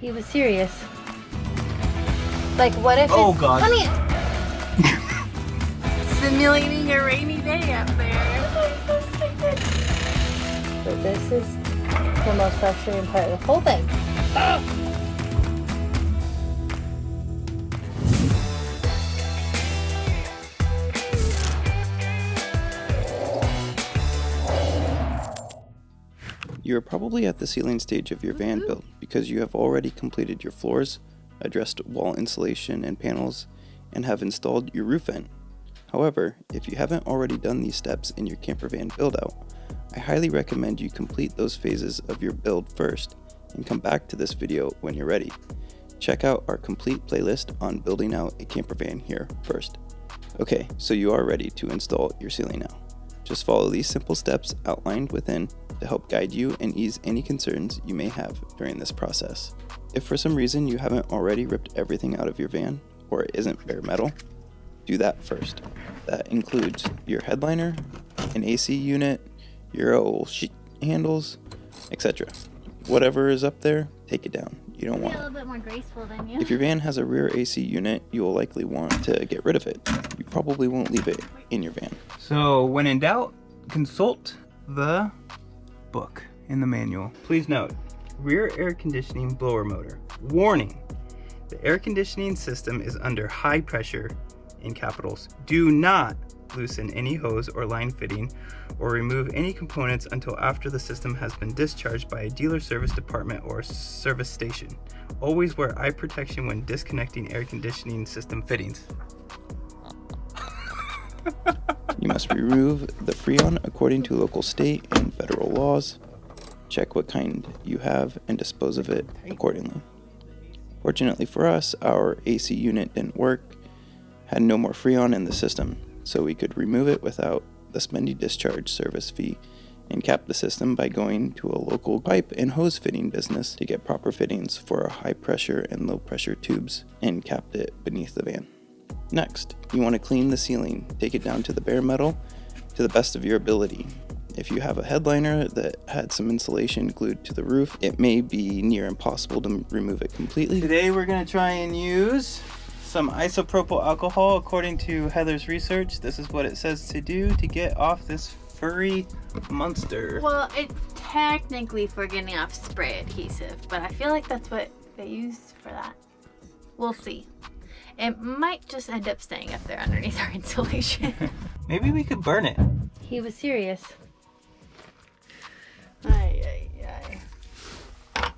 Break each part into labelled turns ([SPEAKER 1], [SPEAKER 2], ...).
[SPEAKER 1] He was serious. Like, what if
[SPEAKER 2] Oh,
[SPEAKER 1] it's...
[SPEAKER 2] God.
[SPEAKER 1] Honey!
[SPEAKER 3] Simulating a rainy day up there.
[SPEAKER 1] But this is the most frustrating part of the whole thing.
[SPEAKER 4] You are probably at the ceiling stage of your van build because you have already completed your floors, addressed wall insulation and panels, and have installed your roof vent. However, if you haven't already done these steps in your campervan build out, I highly recommend you complete those phases of your build first and come back to this video when you're ready. Check out our complete playlist on building out a campervan here first. Okay, so you are ready to install your ceiling now. Just follow these simple steps outlined within to help guide you and ease any concerns you may have during this process. If for some reason you haven't already ripped everything out of your van, or it isn't bare metal, do that first. That includes your headliner, an AC unit, your old sheet handles, etc. Whatever is up there, take it down. You don't want
[SPEAKER 1] a little bit more graceful than you.
[SPEAKER 4] If your van has a rear AC unit, you will likely want to get rid of it. You probably won't leave it in your van.
[SPEAKER 2] So when in doubt, consult the book in the manual. Please note, rear air conditioning blower motor. Warning, the air conditioning system is under high pressure, in capitals. Do not loosen any hose or line fitting or remove any components until after the system has been discharged by a dealer service department or service station. Always wear eye protection when disconnecting air conditioning system fittings.
[SPEAKER 4] You must remove the Freon according to local state and federal laws. Check what kind you have and dispose of it accordingly. Fortunately for us, our AC unit didn't work, had no more Freon in the system, so we could remove it without the spendy discharge service fee and cap the system by going to a local pipe and hose fitting business to get proper fittings for our high pressure and low pressure tubes and capped it beneath the van. Next, you want to clean the ceiling. Take it down to the bare metal to the best of your ability. If you have a headliner that had some insulation glued to the roof, it may be near impossible to remove it completely. Today we're going to try and use some isopropyl alcohol. According to Heather's research, this is what it says to do to get off this furry monster.
[SPEAKER 3] Well, it's technically for getting off spray adhesive, but I feel like that's what they use for that. We'll see. It might just end up staying up there underneath our insulation.
[SPEAKER 2] Maybe we could burn it.
[SPEAKER 1] He was serious.
[SPEAKER 3] Ay, ay, ay.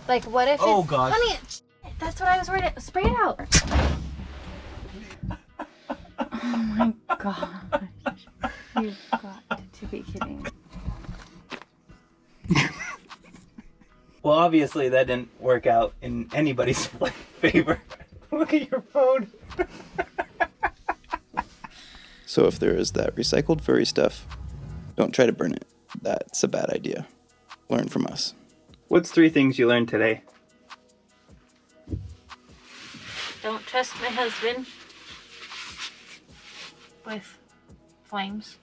[SPEAKER 1] Like, what if
[SPEAKER 2] Oh,
[SPEAKER 1] it's...
[SPEAKER 2] God.
[SPEAKER 1] Honey, that's what I was worried about. Spray it out. Oh my gosh. You've got to be kidding.
[SPEAKER 2] Well, obviously that didn't work out in anybody's favor. Look at your phone.
[SPEAKER 4] So if there is that recycled furry stuff, don't try to burn it. That's a bad idea. Learn from us.
[SPEAKER 2] What's 3 things you learned today?
[SPEAKER 3] Don't trust my husband with flames.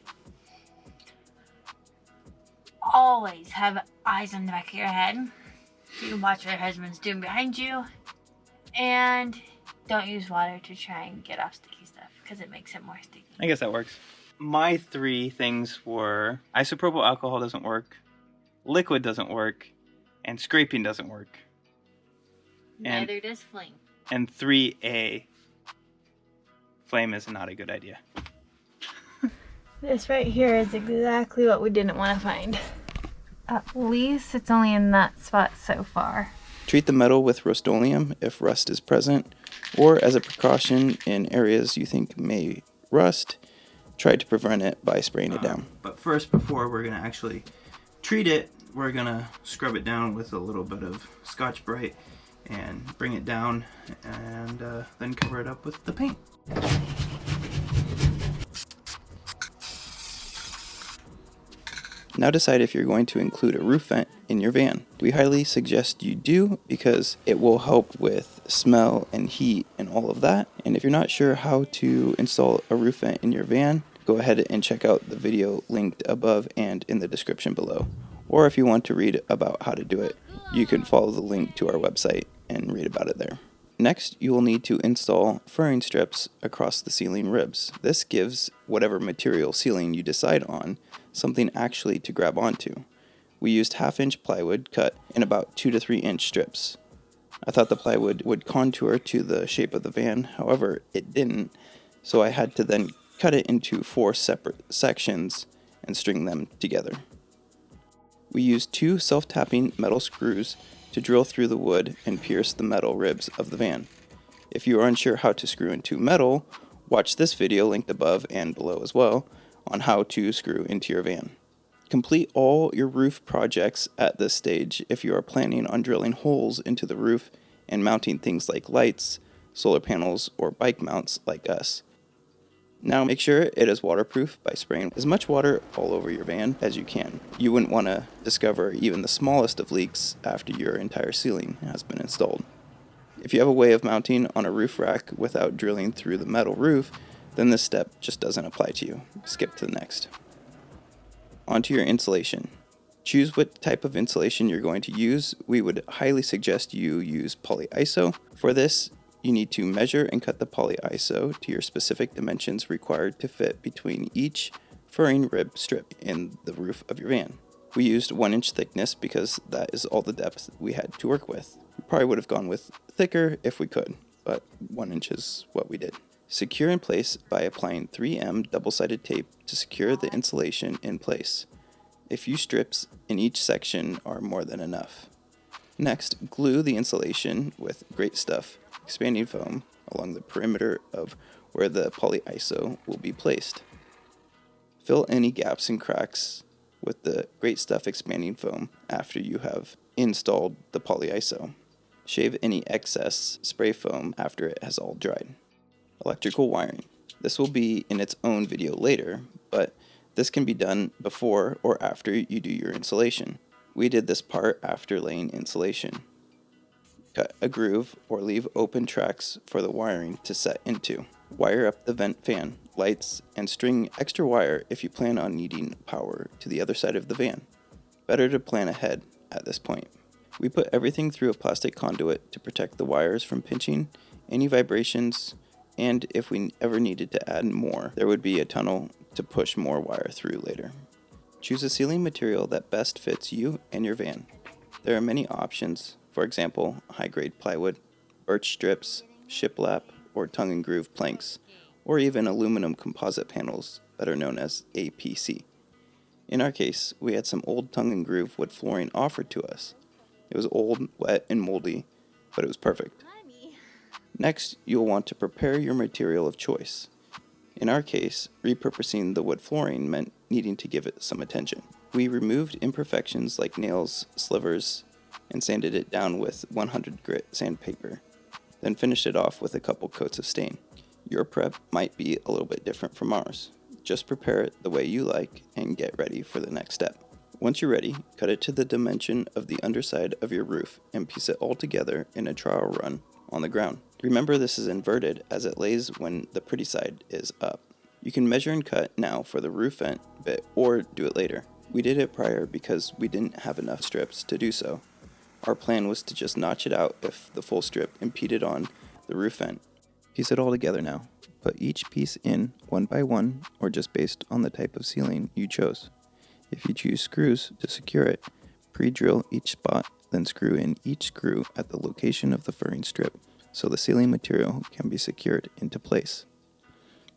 [SPEAKER 3] Always have eyes on the back of your head. You can watch what your husband's doing behind you. And don't use water to try and get off sticky stuff because it makes it more sticky.
[SPEAKER 2] I guess that works. My 3 things were isopropyl alcohol doesn't work, liquid doesn't work, and scraping doesn't work.
[SPEAKER 3] Neither does flame.
[SPEAKER 2] And 3A, flame is not a good idea.
[SPEAKER 1] This right here is exactly what we didn't want to find. At least it's only in that spot so far.
[SPEAKER 4] Treat the metal with Rust-Oleum if rust is present, or as a precaution in areas you think may rust, try to prevent it by spraying it down. But first, before we're going to actually treat it, we're going to scrub it down with a little bit of Scotch-Brite and bring it down and then cover it up with the paint. Now decide if you're going to include a roof vent in your van. We highly suggest you do because it will help with smell and heat and all of that. And if you're not sure how to install a roof vent in your van, go ahead and check out the video linked above and in the description below. Or if you want to read about how to do it, You can follow the link to our website and read about it there. Next, you will need to install furring strips across the ceiling ribs. This gives whatever material ceiling you decide on something actually to grab onto. We used 1/2-inch plywood cut in about 2 to 3 inch strips. I thought the plywood would contour to the shape of the van, however, it didn't, so I had to then cut it into 4 separate sections and string them together. We used 2 self-tapping metal screws to drill through the wood and pierce the metal ribs of the van. If you are unsure how to screw into metal, watch this video linked above and below as well on how to screw into your van. Complete all your roof projects at this stage if you are planning on drilling holes into the roof and mounting things like lights, solar panels, or bike mounts like us. Now make sure it is waterproof by spraying as much water all over your van as you can. You wouldn't want to discover even the smallest of leaks after your entire ceiling has been installed. If you have a way of mounting on a roof rack without drilling through the metal roof, then this step just doesn't apply to you. Skip to the next. Onto your insulation. Choose what type of insulation you're going to use. We would highly suggest you use polyiso. For this, you need to measure and cut the polyiso to your specific dimensions required to fit between each furring rib strip in the roof of your van. We used 1 inch thickness because that is all the depth we had to work with. We probably would have gone with thicker if we could, but 1 inch is what we did. Secure in place by applying 3M double-sided tape to secure the insulation in place. A few strips in each section are more than enough. Next, glue the insulation with Great Stuff expanding foam along the perimeter of where the polyiso will be placed. Fill any gaps and cracks with the Great Stuff expanding foam after you have installed the polyiso. Shave any excess spray foam after it has all dried. Electrical wiring. This will be in its own video later, but this can be done before or after you do your insulation. We did this part after laying insulation. Cut a groove or leave open tracks for the wiring to set into. Wire up the vent fan, lights, and string extra wire if you plan on needing power to the other side of the van. Better to plan ahead at this point. We put everything through a plastic conduit to protect the wires from pinching, any vibrations, and if we ever needed to add more, there would be a tunnel to push more wire through later. Choose a ceiling material that best fits you and your van. There are many options, for example, high-grade plywood, birch strips, shiplap, or tongue and groove planks, or even aluminum composite panels that are known as APC. In our case, we had some old tongue and groove wood flooring offered to us. It was old, wet, and moldy, but it was perfect. Next, you'll want to prepare your material of choice. In our case, repurposing the wood flooring meant needing to give it some attention. We removed imperfections like nails, slivers, and sanded it down with 100 grit sandpaper, then finished it off with a couple coats of stain. Your prep might be a little bit different from ours. Just prepare it the way you like and get ready for the next step. Once you're ready, cut it to the dimension of the underside of your roof and piece it all together in a trowel run on the ground. Remember, this is inverted as it lays when the pretty side is up. You can measure and cut now for the roof vent bit or do it later. We did it prior because we didn't have enough strips to do so. Our plan was to just notch it out if the full strip impeded on the roof vent. Piece it all together now. Put each piece in one by one or just based on the type of ceiling you chose. If you choose screws to secure it, pre-drill each spot, then screw in each screw at the location of the furring strip so the ceiling material can be secured into place.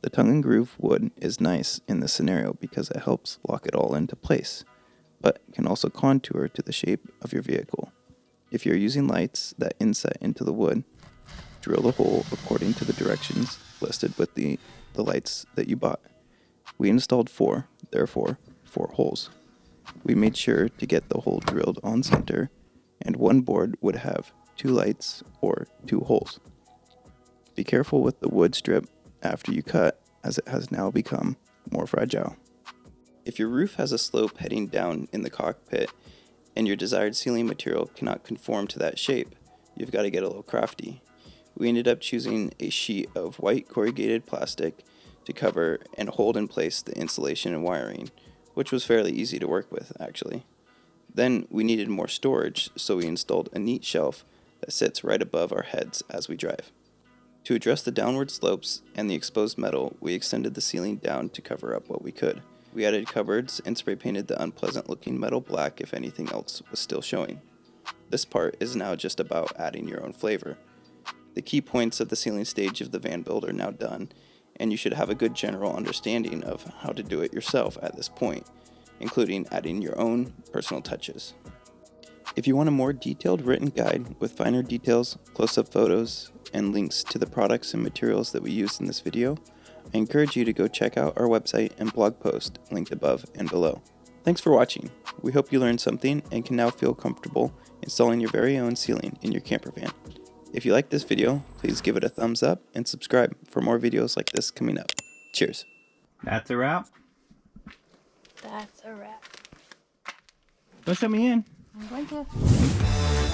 [SPEAKER 4] The tongue and groove wood is nice in this scenario because it helps lock it all into place, but can also contour to the shape of your vehicle. If you're using lights that inset into the wood, drill the hole according to the directions listed with the lights that you bought. We installed 4, therefore 4 holes. We made sure to get the hole drilled on center, and one board would have 2 lights or 2 holes. Be careful with the wood strip after you cut, as it has now become more fragile. If your roof has a slope heading down in the cockpit and your desired ceiling material cannot conform to that shape, you've got to get a little crafty. We ended up choosing a sheet of white corrugated plastic to cover and hold in place the insulation and wiring, which was fairly easy to work with, actually. Then we needed more storage, so we installed a neat shelf that sits right above our heads as we drive. To address the downward slopes and the exposed metal, we extended the ceiling down to cover up what we could. We added cupboards and spray painted the unpleasant looking metal black if anything else was still showing. This part is now just about adding your own flavor. The key points of the ceiling stage of the van build are now done, and you should have a good general understanding of how to do it yourself at this point, including adding your own personal touches. If you want a more detailed written guide with finer details, close-up photos, and links to the products and materials that we used in this video, I encourage you to go check out our website and blog post linked above and below. Thanks for watching. We hope you learned something and can now feel comfortable installing your very own ceiling in your camper van. If you like this video, please give it a thumbs up and subscribe for more videos like this coming up. Cheers.
[SPEAKER 2] That's a wrap.
[SPEAKER 1] That's a wrap.
[SPEAKER 2] Don't shut me in.
[SPEAKER 1] I'm going to.